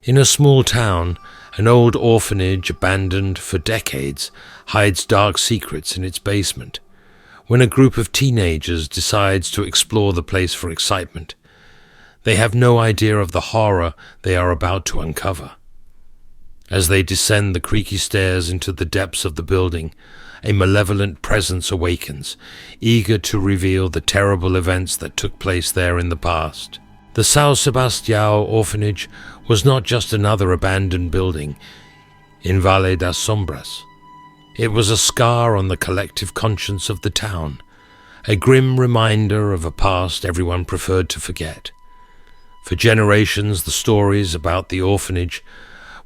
In a small town, an old orphanage abandoned for decades hides dark secrets in its basement. When a group of teenagers decides to explore the place for excitement, they have no idea of the horror they are about to uncover. As they descend the creaky stairs into the depths of the building, a malevolent presence awakens, eager to reveal the terrible events that took place there in the past. The São Sebastião orphanage was not just another abandoned building in Vale das Sombras. It was a scar on the collective conscience of the town, a grim reminder of a past everyone preferred to forget. For generations, the stories about the orphanage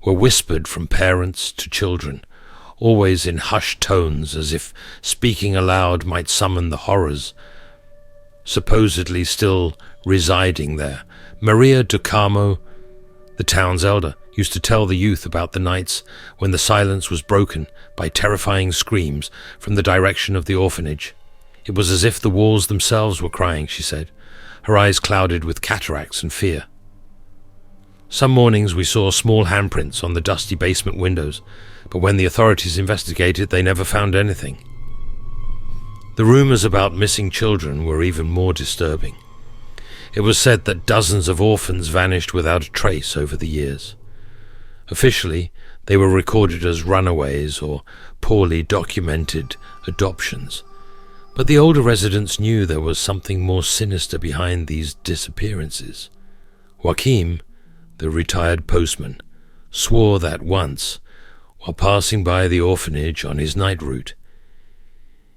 were whispered from parents to children, always in hushed tones, as if speaking aloud might summon the horrors supposedly still residing there. Maria do Carmo, the town's elder, used to tell the youth about the nights when the silence was broken by terrifying screams from the direction of the orphanage. It was as if the walls themselves were crying, she said, her eyes clouded with cataracts and fear. Some mornings we saw small handprints on the dusty basement windows, but when the authorities investigated, they never found anything. The rumors about missing children were even more disturbing. It was said that dozens of orphans vanished without a trace over the years. Officially, they were recorded as runaways or poorly documented adoptions, but the older residents knew there was something more sinister behind these disappearances. Joaquim, the retired postman, swore that once, while passing by the orphanage on his night route,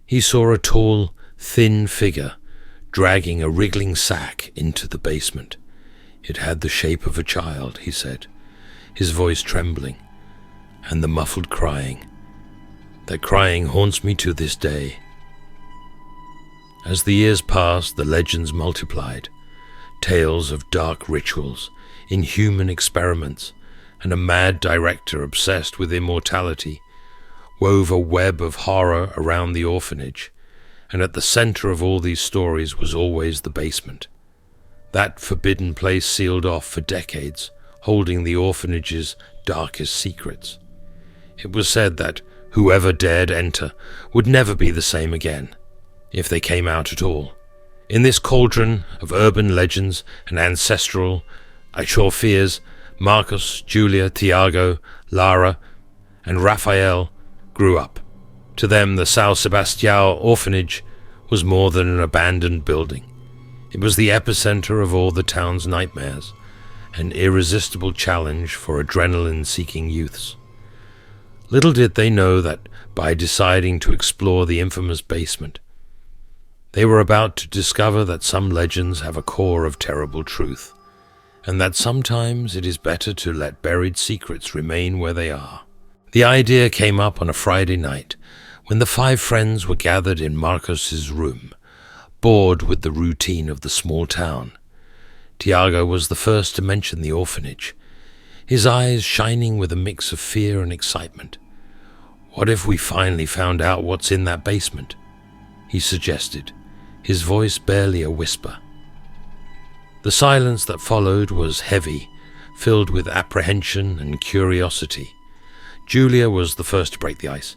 he saw a tall, thin figure dragging a wriggling sack into the basement. It had the shape of a child, he said, his voice trembling, and the muffled crying. That crying haunts me to this day. As the years passed, the legends multiplied. Tales of dark rituals, inhuman experiments, and a mad director obsessed with immortality wove a web of horror around the orphanage, and at the center of all these stories was always the basement. That forbidden place sealed off for decades, holding the orphanage's darkest secrets. It was said that whoever dared enter would never be the same again, if they came out at all. In this cauldron of urban legends and ancestral fears, Marcos, Julia, Tiago, Lara, and Raphael grew up. To them, the São Sebastião orphanage was more than an abandoned building. It was the epicenter of all the town's nightmares, an irresistible challenge for adrenaline-seeking youths. Little did they know that by deciding to explore the infamous basement, they were about to discover that some legends have a core of terrible truth, and that sometimes it is better to let buried secrets remain where they are. The idea came up on a Friday night, when the 5 friends were gathered in Marcos's room, bored with the routine of the small town. Tiago was the first to mention the orphanage, his eyes shining with a mix of fear and excitement. "What if we finally found out what's in that basement?" he suggested, his voice barely a whisper. The silence that followed was heavy, filled with apprehension and curiosity. Julia was the first to break the ice.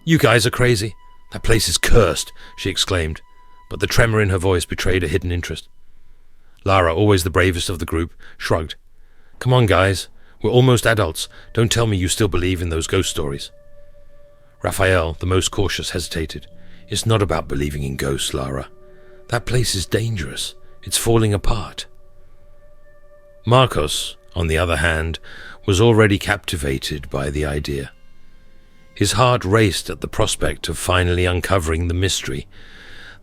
"You guys are crazy. That place is cursed," she exclaimed, but the tremor in her voice betrayed a hidden interest. Lara, always the bravest of the group, shrugged. "Come on, guys. We're almost adults. Don't tell me you still believe in those ghost stories." Raphael, the most cautious, hesitated. "It's not about believing in ghosts, Lara. That place is dangerous. It's falling apart." Marcos, on the other hand, was already captivated by the idea. His heart raced at the prospect of finally uncovering the mystery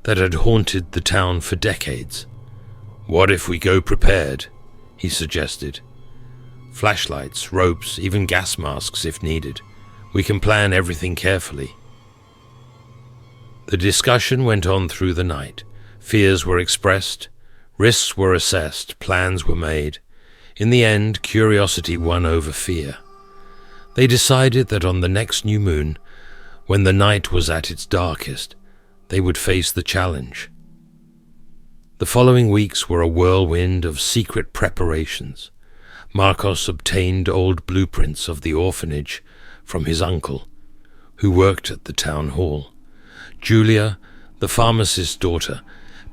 that had haunted the town for decades. "What if we go prepared?" he suggested. "Flashlights, ropes, even gas masks if needed. We can plan everything carefully." The discussion went on through the night. Fears were expressed, risks were assessed, plans were made. In the end, curiosity won over fear. They decided that on the next new moon, when the night was at its darkest, they would face the challenge. The following weeks were a whirlwind of secret preparations. Marcos obtained old blueprints of the orphanage from his uncle, who worked at the town hall. Julia, the pharmacist's daughter,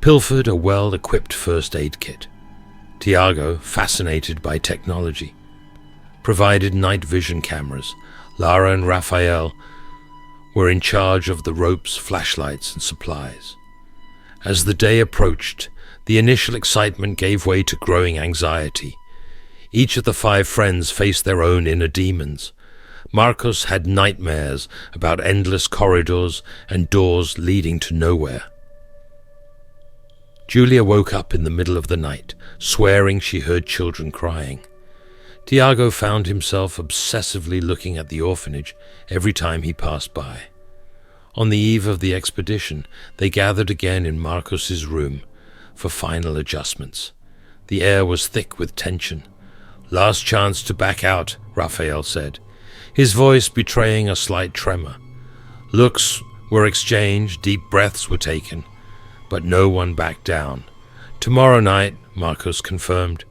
pilfered a well-equipped first aid kit. Tiago, fascinated by technology, provided night vision cameras. Lara and Raphael were in charge of the ropes, flashlights, and supplies. As the day approached, the initial excitement gave way to growing anxiety. Each of the 5 friends faced their own inner demons. Marcos had nightmares about endless corridors and doors leading to nowhere. Julia woke up in the middle of the night, swearing she heard children crying. Tiago found himself obsessively looking at the orphanage every time he passed by. On the eve of the expedition, they gathered again in Marcos's room for final adjustments. The air was thick with tension. "Last chance to back out," Raphael said, his voice betraying a slight tremor. Looks were exchanged, deep breaths were taken, but no one backed down. "Tomorrow night," Marcos confirmed,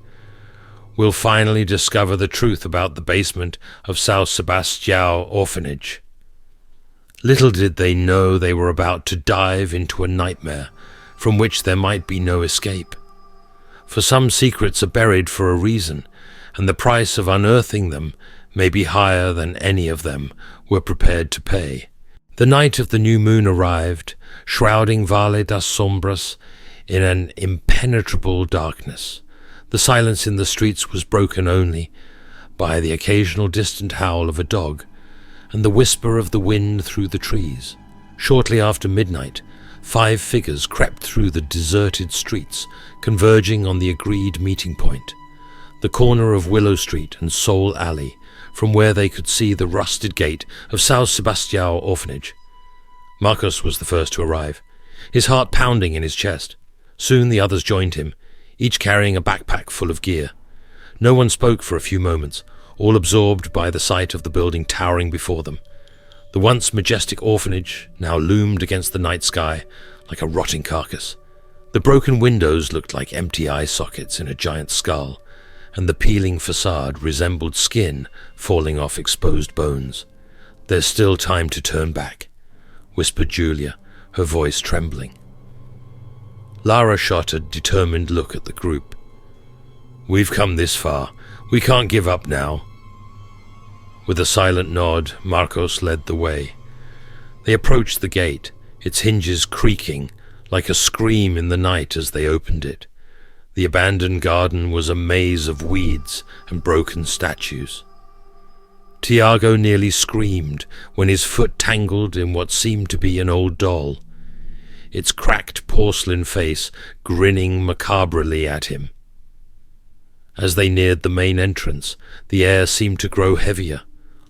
"we'll finally discover the truth about the basement of San Sebastião Orphanage." Little did they know they were about to dive into a nightmare from which there might be no escape. For some secrets are buried for a reason, and the price of unearthing them may be higher than any of them were prepared to pay. The night of the new moon arrived, shrouding Valle das Sombras in an impenetrable darkness. The silence in the streets was broken only by the occasional distant howl of a dog and the whisper of the wind through the trees. Shortly after midnight, 5 figures crept through the deserted streets, converging on the agreed meeting point, the corner of Willow Street and Soul Alley, from where they could see the rusted gate of San Sebastião Orphanage. Marcos was the first to arrive, his heart pounding in his chest. Soon the others joined him, each carrying a backpack full of gear. No one spoke for a few moments, all absorbed by the sight of the building towering before them. The once majestic orphanage now loomed against the night sky like a rotting carcass. The broken windows looked like empty eye sockets in a giant skull, and the peeling facade resembled skin falling off exposed bones. "There's still time to turn back," whispered Julia, her voice trembling. Lara shot a determined look at the group. "We've come this far. We can't give up now." With a silent nod, Marcos led the way. They approached the gate, its hinges creaking like a scream in the night as they opened it. The abandoned garden was a maze of weeds and broken statues. Tiago nearly screamed when his foot tangled in what seemed to be an old doll, its cracked porcelain face grinning macabrely at him. As they neared the main entrance, the air seemed to grow heavier,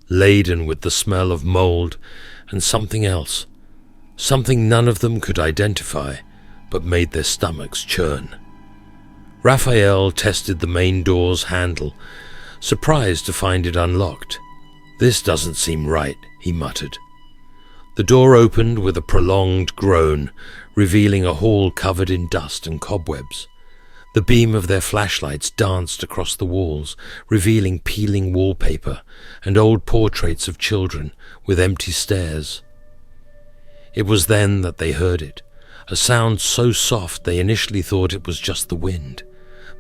laden with the smell of mold and something else, something none of them could identify, but made their stomachs churn. Raphael tested the main door's handle, surprised to find it unlocked. "This doesn't seem right," he muttered. The door opened with a prolonged groan, revealing a hall covered in dust and cobwebs. The beam of their flashlights danced across the walls, revealing peeling wallpaper and old portraits of children with empty stares. It was then that they heard it, a sound so soft they initially thought it was just the wind.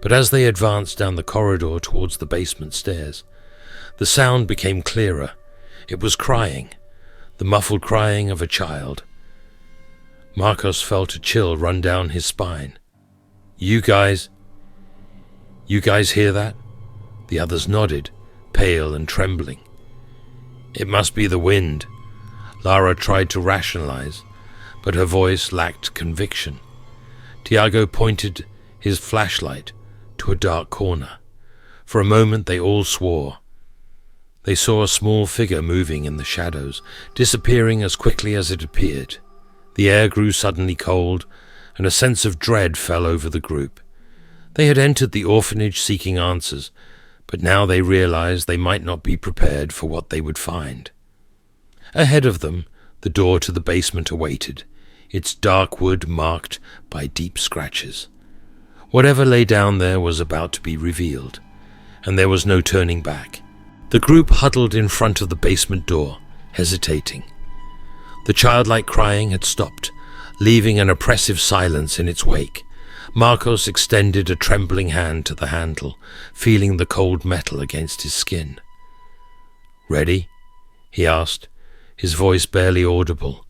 But as they advanced down the corridor towards the basement stairs, the sound became clearer. It was crying, the muffled crying of a child. Marcos felt a chill run down his spine. You guys hear that?" The others nodded, pale and trembling. "It must be the wind." Lara tried to rationalize, but her voice lacked conviction. Tiago pointed his flashlight to a dark corner. For a moment they all swore. They saw a small figure moving in the shadows, disappearing as quickly as it appeared. The air grew suddenly cold, and a sense of dread fell over the group. They had entered the orphanage seeking answers, but now they realized they might not be prepared for what they would find. Ahead of them, the door to the basement awaited, its dark wood marked by deep scratches. Whatever lay down there was about to be revealed, and there was no turning back. The group huddled in front of the basement door, hesitating. The childlike crying had stopped, leaving an oppressive silence in its wake. Marcos extended a trembling hand to the handle, feeling the cold metal against his skin. "Ready?" he asked, his voice barely audible.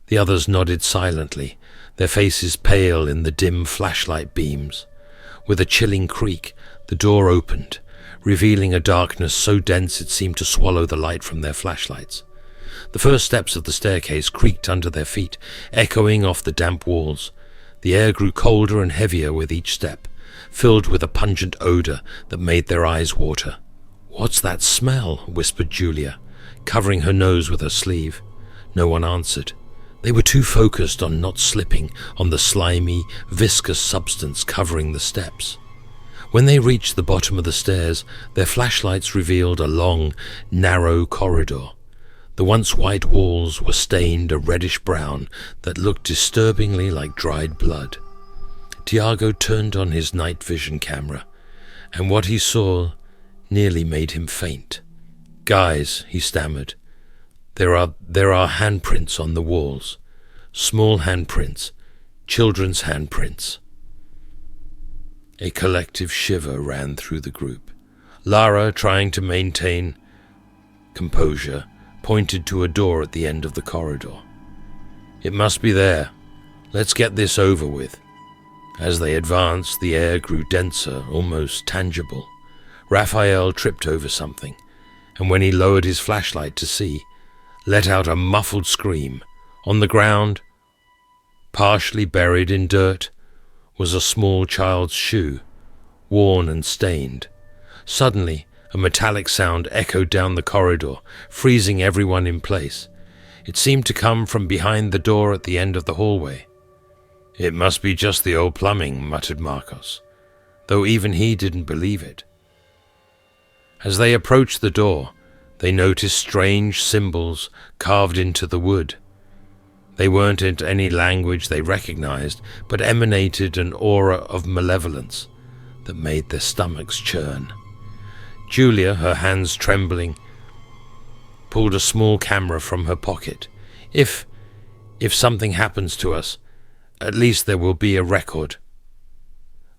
The others nodded silently, their faces pale in the dim flashlight beams. With a chilling creak, the door opened, revealing a darkness so dense it seemed to swallow the light from their flashlights. The first steps of the staircase creaked under their feet, echoing off the damp walls. The air grew colder and heavier with each step, filled with a pungent odor that made their eyes water. "What's that smell?" whispered Julia, covering her nose with her sleeve. No one answered. They were too focused on not slipping on the slimy, viscous substance covering the steps. When they reached the bottom of the stairs, their flashlights revealed a long, narrow corridor. The once white walls were stained a reddish brown that looked disturbingly like dried blood. Tiago turned on his night vision camera, and what he saw nearly made him faint. "Guys," he stammered, there are handprints on the walls. Small handprints, children's handprints." A collective shiver ran through the group. Lara, trying to maintain composure, pointed to a door at the end of the corridor. "It must be there. Let's get this over with." As they advanced, the air grew denser, almost tangible. Raphael tripped over something, and when he lowered his flashlight to see, let out a muffled scream. On the ground, partially buried in dirt, was a small child's shoe, worn and stained. Suddenly, a metallic sound echoed down the corridor, freezing everyone in place. It seemed to come from behind the door at the end of the hallway. "It must be just the old plumbing," muttered Marcos, though even he didn't believe it. As they approached the door, they noticed strange symbols carved into the wood. They weren't in any language they recognized, but emanated an aura of malevolence that made their stomachs churn. Julia, her hands trembling, pulled a small camera from her pocket. If something happens to us, at least there will be a record."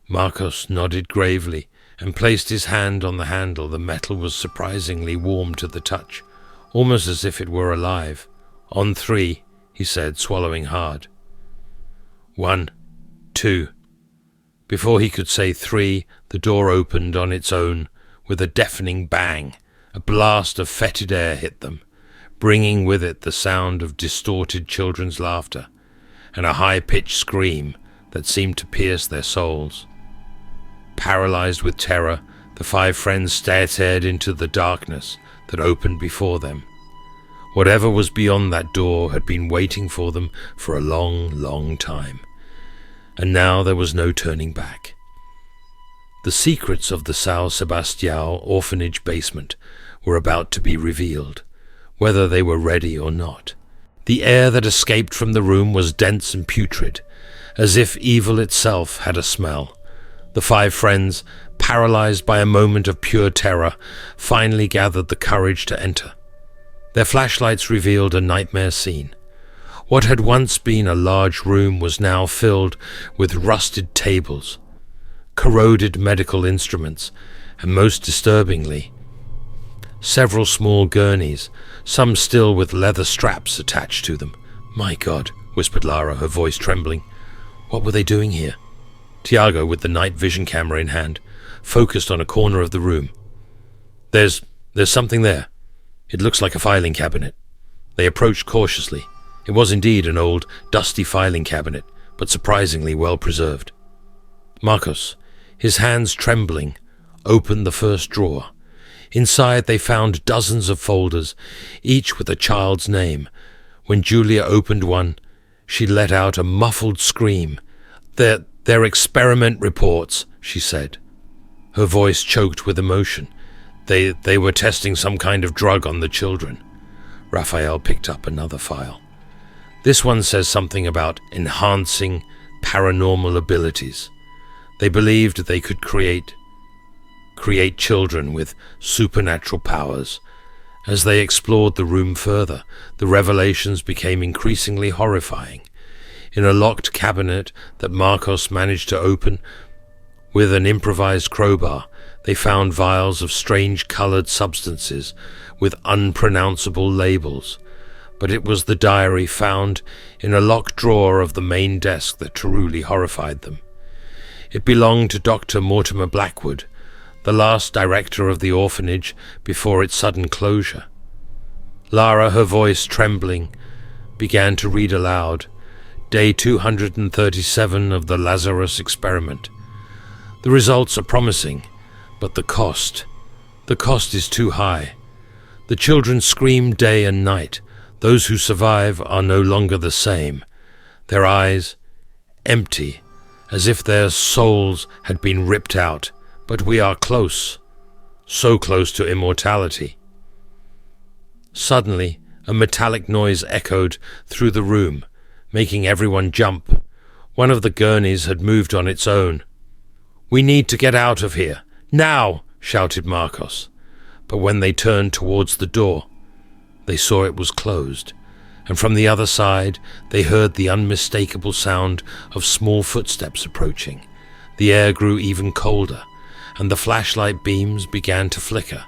Marcos nodded gravely and placed his hand on the handle. The metal was surprisingly warm to the touch, almost as if it were alive. "On 3, he said, swallowing hard. 1, 2. Before he could say 3, the door opened on its own with a deafening bang. A blast of fetid air hit them, bringing with it the sound of distorted children's laughter and a high-pitched scream that seemed to pierce their souls. Paralyzed with terror, the 5 friends stared into the darkness that opened before them. Whatever was beyond that door had been waiting for them for a long, long time, and now there was no turning back. The secrets of the São Sebastião orphanage basement were about to be revealed, whether they were ready or not. The air that escaped from the room was dense and putrid, as if evil itself had a smell. The 5 friends, paralyzed by a moment of pure terror, finally gathered the courage to enter. Their flashlights revealed a nightmare scene. What had once been a large room was now filled with rusted tables, corroded medical instruments, and most disturbingly, several small gurneys, some still with leather straps attached to them. "My God," whispered Lara, her voice trembling. What were they doing here? Tiago, with the night vision camera in hand, focused on a corner of the room. There's something there. It looks like a filing cabinet." They approached cautiously. It was indeed an old, dusty filing cabinet, but surprisingly well preserved. Marcos, his hands trembling, opened the first drawer. Inside they found dozens of folders, each with a child's name. When Julia opened one, she let out a muffled scream. They're experiment reports," she said. Her voice choked with emotion. They were testing some kind of drug on the children. Raphael picked up another file. This one says something about enhancing paranormal abilities. They believed they could create create children with supernatural powers. As they explored the room further, the revelations became increasingly horrifying. In a locked cabinet that Marcos managed to open with an improvised crowbar, they found vials of strange colored substances with unpronounceable labels. But it was the diary found in a locked drawer of the main desk that truly horrified them. It belonged to Dr. Mortimer Blackwood, the last director of the orphanage before its sudden closure. Lara, her voice trembling, began to read aloud, Day 237 of the Lazarus experiment. The results are promising, but the cost is too high. The children scream day and night. Those who survive are no longer the same. Their eyes empty, as if their souls had been ripped out. But we are close, so close to immortality. Suddenly, a metallic noise echoed through the room, making everyone jump. One of the gurneys had moved on its own. "We need to get out of here, now!" shouted Marcos. But when they turned towards the door, they saw it was closed, and from the other side they heard the unmistakable sound of small footsteps approaching. The air grew even colder, and the flashlight beams began to flicker.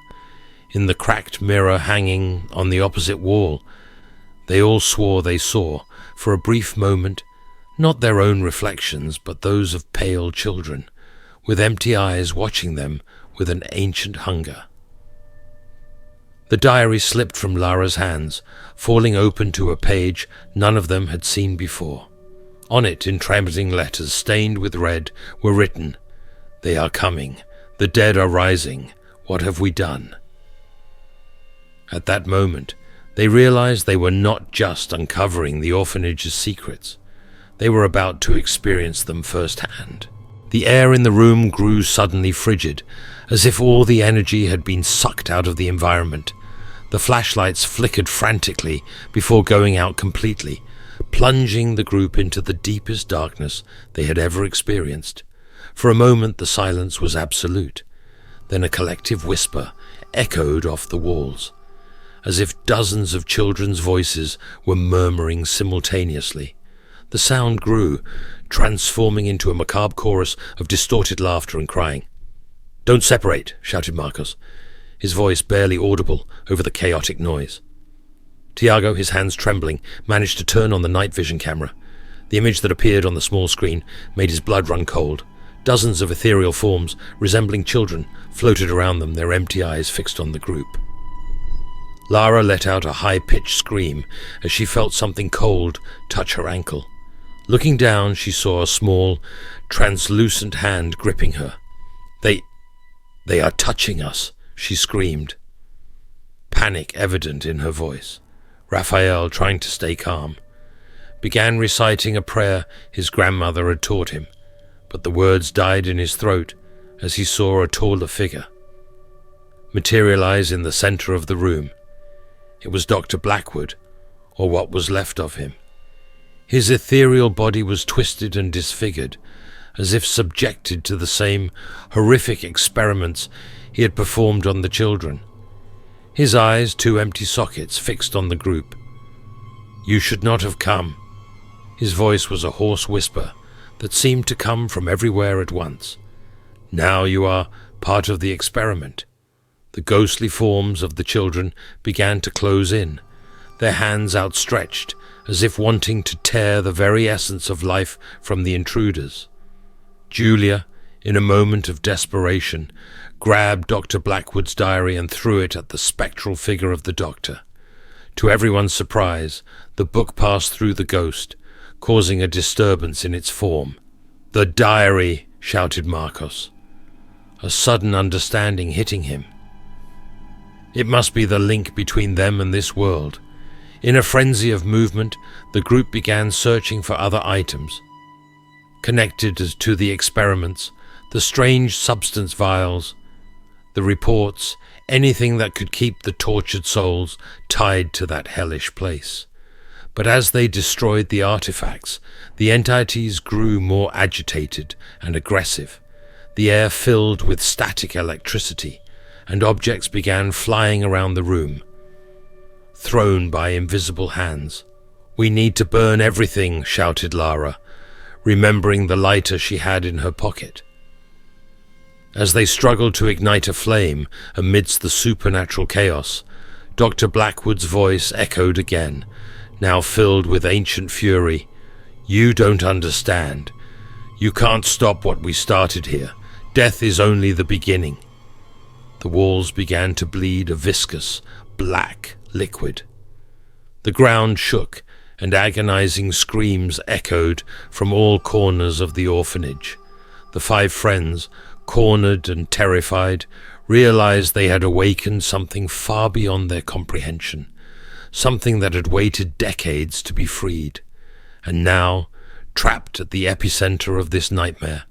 In the cracked mirror hanging on the opposite wall, they all swore they saw, for a brief moment, not their own reflections, but those of pale children, with empty eyes watching them with an ancient hunger. The diary slipped from Lara's hands, falling open to a page none of them had seen before. On it, in trembling letters stained with red, were written, "They are coming. The dead are rising. What have we done?" At that moment, they realized they were not just uncovering the orphanage's secrets. They were about to experience them firsthand. The air in the room grew suddenly frigid, as if all the energy had been sucked out of the environment. The flashlights flickered frantically before going out completely, plunging the group into the deepest darkness they had ever experienced. For a moment the silence was absolute. Then a collective whisper echoed off the walls, as if dozens of children's voices were murmuring simultaneously. The sound grew, transforming into a macabre chorus of distorted laughter and crying. "Don't separate," shouted Marcos, his voice barely audible over the chaotic noise. Tiago, his hands trembling, managed to turn on the night vision camera. The image that appeared on the small screen made his blood run cold. Dozens of ethereal forms, resembling children, floated around them, their empty eyes fixed on the group. Lara let out a high-pitched scream as she felt something cold touch her ankle. Looking down, she saw a small, translucent hand gripping her. They are touching us," she screamed, panic evident in her voice. Raphael, trying to stay calm, began reciting a prayer his grandmother had taught him, but the words died in his throat as he saw a taller figure materialize in the center of the room. It was Dr. Blackwood, or what was left of him. His ethereal body was twisted and disfigured, as if subjected to the same horrific experiments he had performed on the children. His eyes, two empty sockets, fixed on the group. "You should not have come." His voice was a hoarse whisper that seemed to come from everywhere at once. "Now you are part of the experiment." The ghostly forms of the children began to close in, their hands outstretched, as if wanting to tear the very essence of life from the intruders. Julia, in a moment of desperation, grabbed Dr. Blackwood's diary and threw it at the spectral figure of the doctor. To everyone's surprise, the book passed through the ghost, causing a disturbance in its form. "The diary!" shouted Marcos, a sudden understanding hitting him. It must be the link between them and this world. In a frenzy of movement, the group began searching for other items connected to the experiments, the strange substance vials, the reports, anything that could keep the tortured souls tied to that hellish place. But as they destroyed the artifacts, the entities grew more agitated and aggressive. the air filled with static electricity, and objects began flying around the room, thrown by invisible hands. "We need to burn everything," shouted Lara, remembering the lighter she had in her pocket. As they struggled to ignite a flame amidst the supernatural chaos, Dr. Blackwood's voice echoed again, now filled with ancient fury. "You don't understand. You can't stop what we started here. Death is only the beginning." The walls began to bleed a viscous, black liquid. The ground shook, and agonizing screams echoed from all corners of the orphanage. The 5 friends, cornered and terrified, realized they had awakened something far beyond their comprehension, something that had waited decades to be freed. And now, trapped at the epicenter of this nightmare,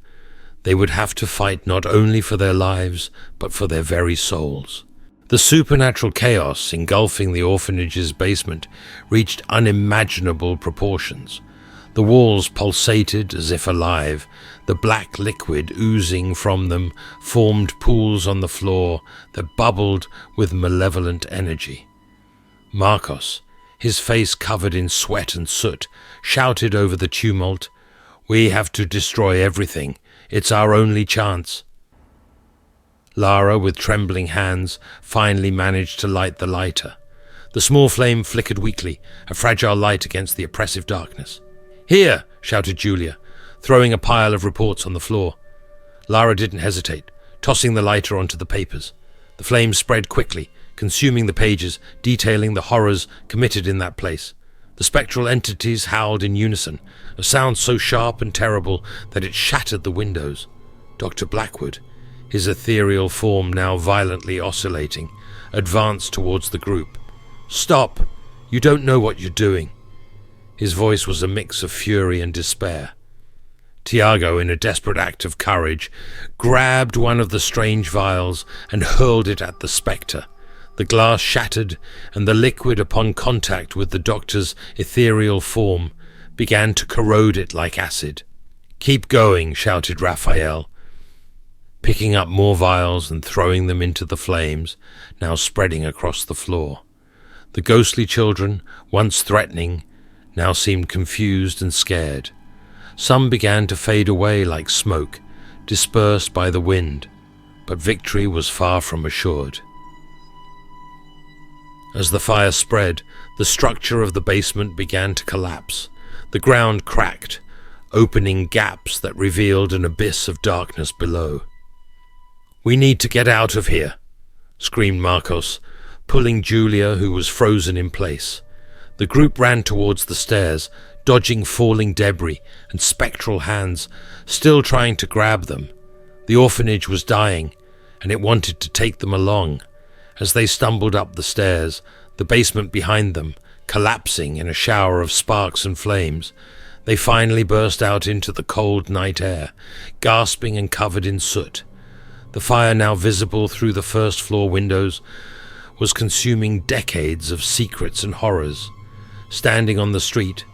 they would have to fight not only for their lives, but for their very souls. The supernatural chaos engulfing the orphanage's basement reached unimaginable proportions. The walls pulsated as if alive. The black liquid oozing from them formed pools on the floor that bubbled with malevolent energy. Marcos, his face covered in sweat and soot, shouted over the tumult, "We have to destroy everything. It's our only chance." Lara, with trembling hands, finally managed to light the lighter. The small flame flickered weakly, a fragile light against the oppressive darkness. "Here!" shouted Julia, throwing a pile of reports on the floor. Lara didn't hesitate, tossing the lighter onto the papers. The flame spread quickly, consuming the pages, detailing the horrors committed in that place. The spectral entities howled in unison, a sound so sharp and terrible that it shattered the windows. Dr. Blackwood, his ethereal form now violently oscillating, advanced towards the group. "Stop! You don't know what you're doing." His voice was a mix of fury and despair. Tiago, in a desperate act of courage, grabbed one of the strange vials and hurled it at the spectre. The glass shattered, and the liquid, upon contact with the doctor's ethereal form, began to corrode it like acid. "Keep going," shouted Raphael, picking up more vials and throwing them into the flames, now spreading across the floor. The ghostly children, once threatening, now seemed confused and scared. Some began to fade away like smoke, dispersed by the wind, but victory was far from assured. As the fire spread, the structure of the basement began to collapse. The ground cracked, opening gaps that revealed an abyss of darkness below. "We need to get out of here," screamed Marcos, pulling Julia, who was frozen in place. The group ran towards the stairs, dodging falling debris and spectral hands, still trying to grab them. The orphanage was dying, and it wanted to take them along. As they stumbled up the stairs, the basement behind them, collapsing in a shower of sparks and flames, they finally burst out into the cold night air, gasping and covered in soot. The fire, now visible through the first-floor windows, was consuming decades of secrets and horrors. Standing on the street,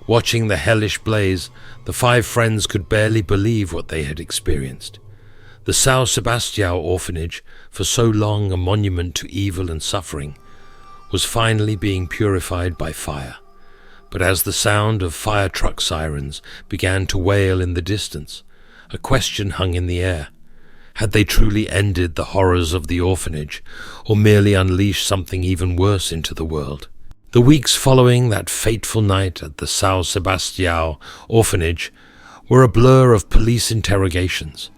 watching the hellish blaze, the 5 friends could barely believe what they had experienced. The São Sebastião orphanage, for so long a monument to evil and suffering, was finally being purified by fire. But as the sound of fire truck sirens began to wail in the distance, a question hung in the air. Had they truly ended the horrors of the orphanage, or merely unleashed something even worse into the world? The weeks following that fateful night at the São Sebastião orphanage were a blur of police interrogations,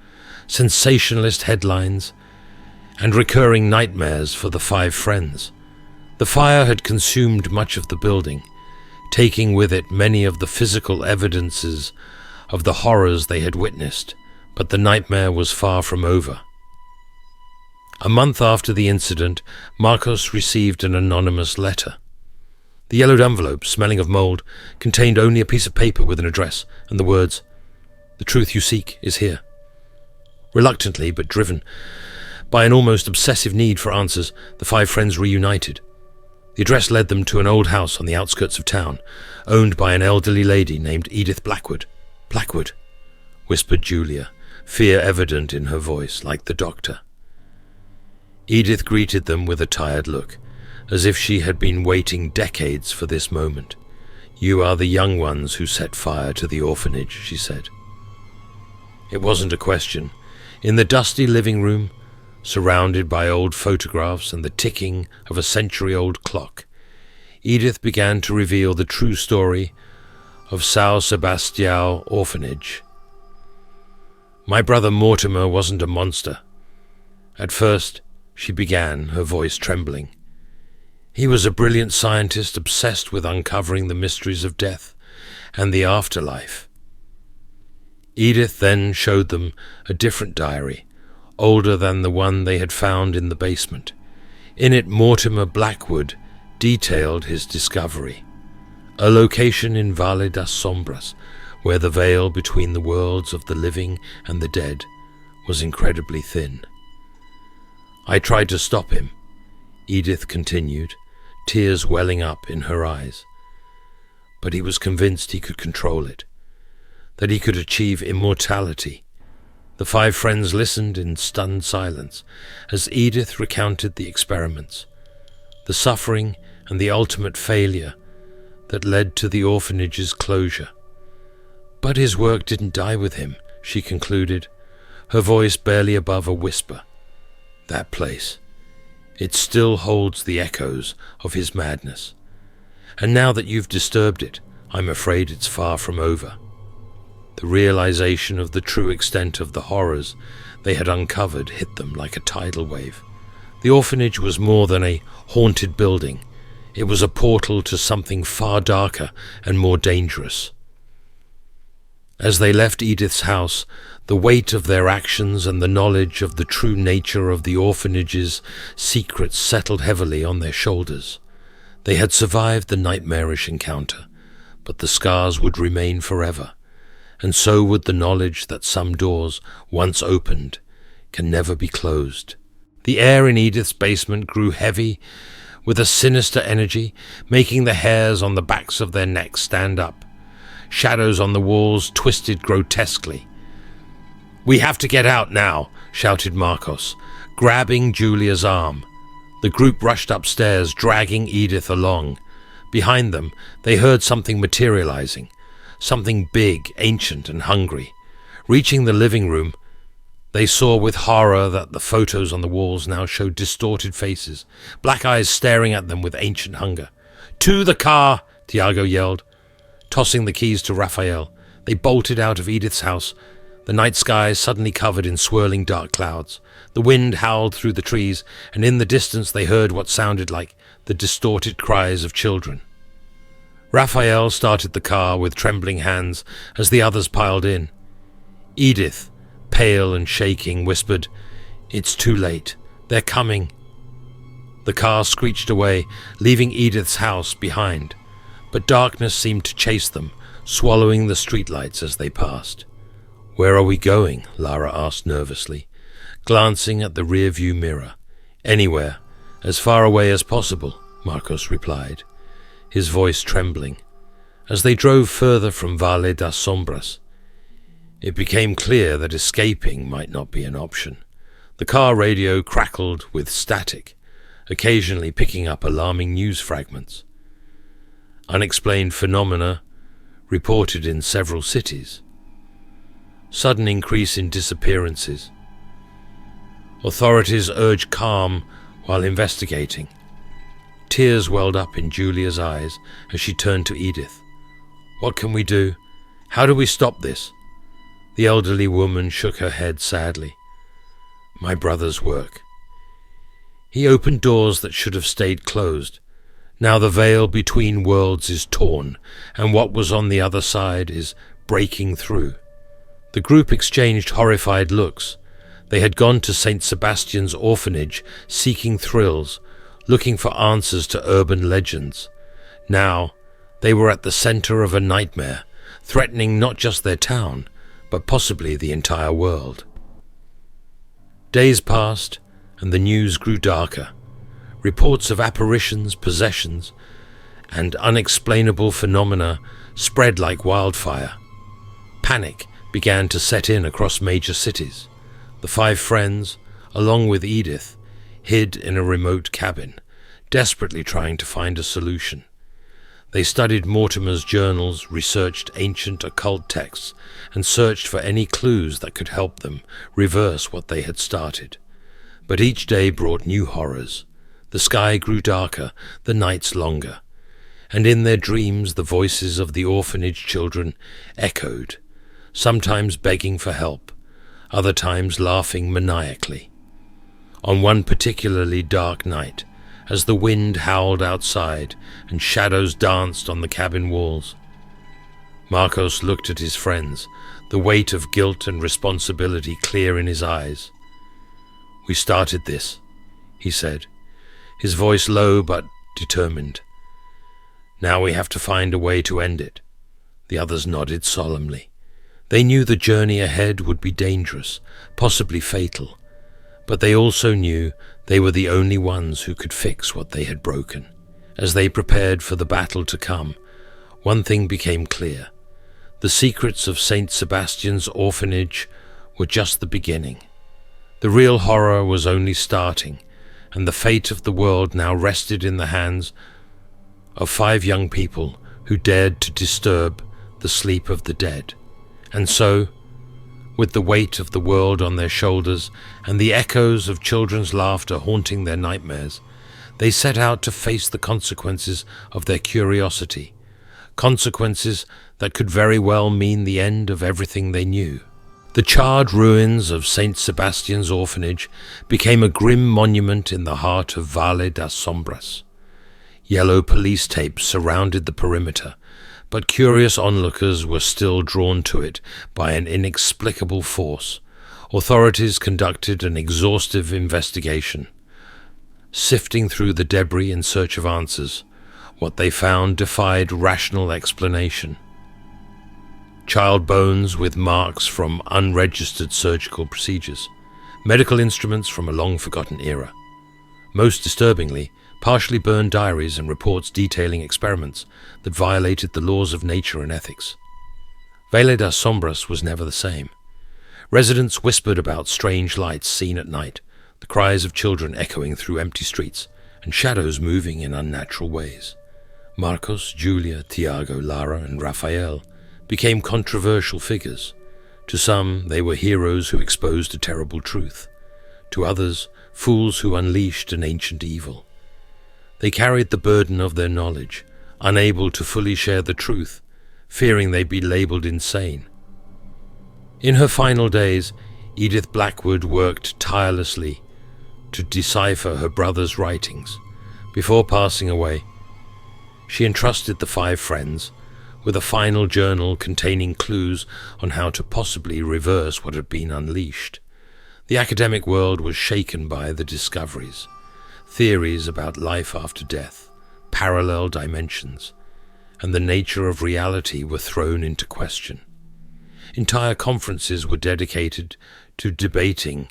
sensationalist headlines, and recurring nightmares for the 5 friends. The fire had consumed much of the building, taking with it many of the physical evidences of the horrors they had witnessed, but the nightmare was far from over. A month after the incident, Marcos received an anonymous letter. The yellowed envelope, smelling of mold, contained only a piece of paper with an address and the words, "The truth you seek is here." Reluctantly, but driven by an almost obsessive need for answers, the 5 friends reunited. The address led them to an old house on the outskirts of town, owned by an elderly lady named Edith Blackwood. "Blackwood," whispered Julia, fear evident in her voice, like the doctor. Edith greeted them with a tired look, as if she had been waiting decades for this moment. "You are the young ones who set fire to the orphanage," she said. It wasn't a question. In the dusty living room, surrounded by old photographs and the ticking of a century-old clock, Edith began to reveal the true story of São Sebastião Orphanage. "My brother Mortimer wasn't a monster. At first," she began, her voice trembling, "he was a brilliant scientist obsessed with uncovering the mysteries of death and the afterlife." Edith then showed them a different diary, older than the one they had found in the basement. In it, Mortimer Blackwood detailed his discovery, a location in Valle das Sombras, where the veil between the worlds of the living and the dead was incredibly thin. "I tried to stop him," Edith continued, tears welling up in her eyes. "But he was convinced he could control it, that he could achieve immortality." The 5 friends listened in stunned silence as Edith recounted the experiments, the suffering and the ultimate failure that led to the orphanage's closure. "But his work didn't die with him," she concluded, her voice barely above a whisper. "That place, it still holds the echoes of his madness. And now that you've disturbed it, I'm afraid it's far from over." The realization of the true extent of the horrors they had uncovered hit them like a tidal wave. The orphanage was more than a haunted building. It was a portal to something far darker and more dangerous. As they left Edith's house, the weight of their actions and the knowledge of the true nature of the orphanage's secrets settled heavily on their shoulders. They had survived the nightmarish encounter, but the scars would remain forever, and so would the knowledge that some doors, once opened, can never be closed. The air in Edith's basement grew heavy with a sinister energy, making the hairs on the backs of their necks stand up. Shadows on the walls twisted grotesquely. "We have to get out now," shouted Marcos, grabbing Julia's arm. The group rushed upstairs, dragging Edith along. Behind them, they heard something materializing, something big, ancient, and hungry. Reaching the living room, they saw with horror that the photos on the walls now showed distorted faces, black eyes staring at them with ancient hunger. "To the car!" Tiago yelled, tossing the keys to Raphael. They bolted out of Edith's house, the night sky suddenly covered in swirling dark clouds. The wind howled through the trees, and in the distance they heard what sounded like the distorted cries of children. Raphael started the car with trembling hands as the others piled in. Edith, pale and shaking, whispered, "It's too late. They're coming." The car screeched away, leaving Edith's house behind, but darkness seemed to chase them, swallowing the streetlights as they passed. "Where are we going?" Lara asked nervously, glancing at the rear-view mirror. "Anywhere, as far away as possible," Marcos replied, his voice trembling. As they drove further from Valle das Sombras, it became clear that escaping might not be an option. The car radio crackled with static, occasionally picking up alarming news fragments. Unexplained phenomena reported in several cities. Sudden increase in disappearances. Authorities urged calm while investigating. Tears welled up in Julia's eyes as she turned to Edith. "What can we do? How do we stop this?" The elderly woman shook her head sadly. "My brother's work. He opened doors that should have stayed closed. Now the veil between worlds is torn, and what was on the other side is breaking through." The group exchanged horrified looks. They had gone to St. Sebastian's orphanage seeking thrills, looking for answers to urban legends. Now they were at the center of a nightmare, threatening not just their town, but possibly the entire world. Days passed, and the news grew darker. Reports of apparitions, possessions, and unexplainable phenomena spread like wildfire. Panic began to set in across major cities. The 5 friends, along with Edith, hid in a remote cabin, desperately trying to find a solution. They studied Mortimer's journals, researched ancient occult texts, and searched for any clues that could help them reverse what they had started. But each day brought new horrors. The sky grew darker, the nights longer, and in their dreams the voices of the orphanage children echoed, sometimes begging for help, other times laughing maniacally. On one particularly dark night, as the wind howled outside and shadows danced on the cabin walls, Marcos looked at his friends, the weight of guilt and responsibility clear in his eyes. "We started this," he said, his voice low but determined. "Now we have to find a way to end it." The others nodded solemnly. They knew the journey ahead would be dangerous, possibly fatal, but they also knew they were the only ones who could fix what they had broken. As they prepared for the battle to come, one thing became clear. The secrets of St. Sebastian's orphanage were just the beginning. The real horror was only starting, and the fate of the world now rested in the hands of 5 young people who dared to disturb the sleep of the dead. And so, with the weight of the world on their shoulders and the echoes of children's laughter haunting their nightmares, they set out to face the consequences of their curiosity, consequences that could very well mean the end of everything they knew. The charred ruins of St. Sebastian's orphanage became a grim monument in the heart of Valle das Sombras. Yellow police tape surrounded the perimeter, but curious onlookers were still drawn to it by an inexplicable force. Authorities conducted an exhaustive investigation, sifting through the debris in search of answers. What they found defied rational explanation. Child bones with marks from unregistered surgical procedures, medical instruments from a long-forgotten era. Most disturbingly, partially burned diaries and reports detailing experiments that violated the laws of nature and ethics. Valle das Sombras was never the same. Residents whispered about strange lights seen at night, the cries of children echoing through empty streets, and shadows moving in unnatural ways. Marcos, Julia, Tiago, Lara, and Rafael became controversial figures. To some, they were heroes who exposed a terrible truth. To others, fools who unleashed an ancient evil. They carried the burden of their knowledge, unable to fully share the truth, fearing they'd be labeled insane. In her final days, Edith Blackwood worked tirelessly to decipher her brother's writings. Before passing away, she entrusted the 5 friends with a final journal containing clues on how to possibly reverse what had been unleashed. The academic world was shaken by the discoveries. Theories about life after death, parallel dimensions, and the nature of reality were thrown into question. Entire conferences were dedicated to debating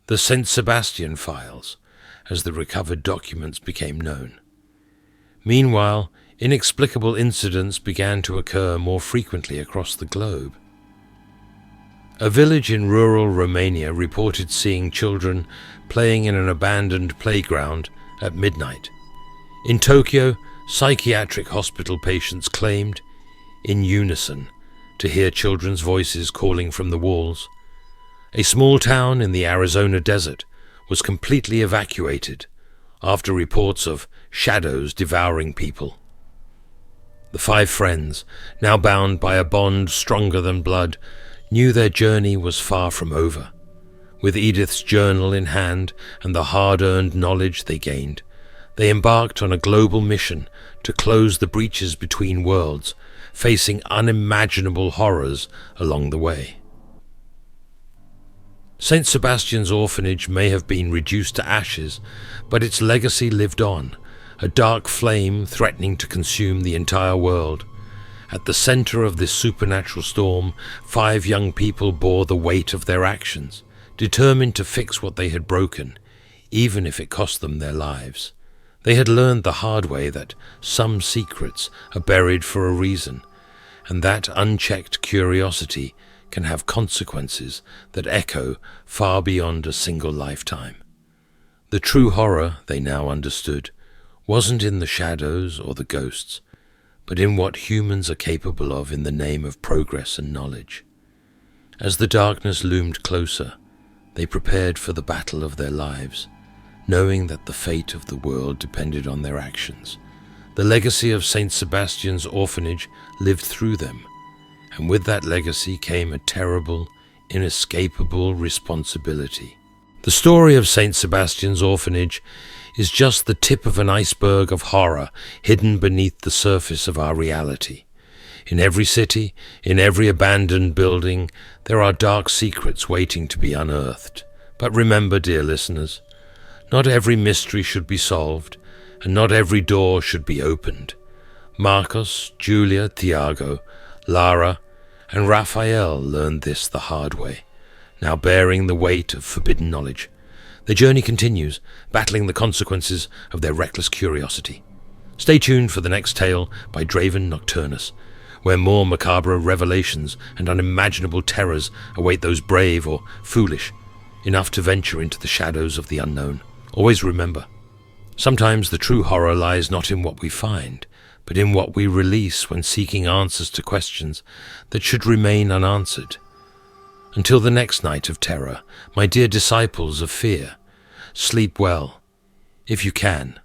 the St. Sebastian files as the recovered documents became known. Meanwhile, inexplicable incidents began to occur more frequently across the globe. A village in rural Romania reported seeing children playing in an abandoned playground at midnight. In Tokyo, psychiatric hospital patients claimed, in unison, to hear children's voices calling from the walls. A small town in the Arizona desert was completely evacuated after reports of shadows devouring people. The 5 friends, now bound by a bond stronger than blood, knew their journey was far from over. With Edith's journal in hand and the hard-earned knowledge they gained, they embarked on a global mission to close the breaches between worlds, facing unimaginable horrors along the way. St. Sebastian's orphanage may have been reduced to ashes, but its legacy lived on, a dark flame threatening to consume the entire world. At the center of this supernatural storm, 5 young people bore the weight of their actions, determined to fix what they had broken, even if it cost them their lives. They had learned the hard way that some secrets are buried for a reason, and that unchecked curiosity can have consequences that echo far beyond a single lifetime. The true horror, they now understood, wasn't in the shadows or the ghosts, but in what humans are capable of in the name of progress and knowledge. As the darkness loomed closer, they prepared for the battle of their lives, knowing that the fate of the world depended on their actions. The legacy of Saint Sebastian's orphanage lived through them, and with that legacy came a terrible, inescapable responsibility. The story of Saint Sebastian's orphanage is just the tip of an iceberg of horror hidden beneath the surface of our reality. In every city, in every abandoned building, there are dark secrets waiting to be unearthed. But remember, dear listeners, not every mystery should be solved, and not every door should be opened. Marcos, Julia, Thiago, Lara, and Raphael learned this the hard way, now bearing the weight of forbidden knowledge. Their journey continues, battling the consequences of their reckless curiosity. Stay tuned for the next tale by Draven Nocturnus, where more macabre revelations and unimaginable terrors await those brave or foolish enough to venture into the shadows of the unknown. Always remember, sometimes the true horror lies not in what we find, but in what we release when seeking answers to questions that should remain unanswered. Until the next night of terror, my dear disciples of fear, sleep well, if you can.